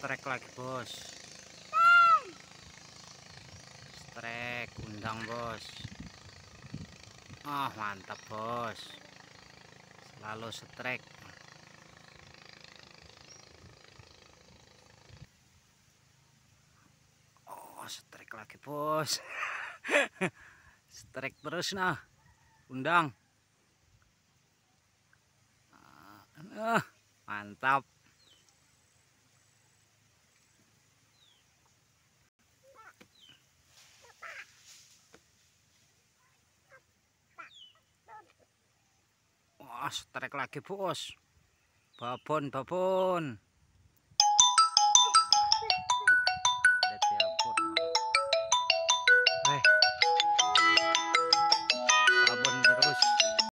strike lagi bos, strike undang bos. Oh mantap bos, selalu strike. Oh strike lagi bos. Strike terus nah, undang. Mantap. Wah strike lagi bos, babon babon.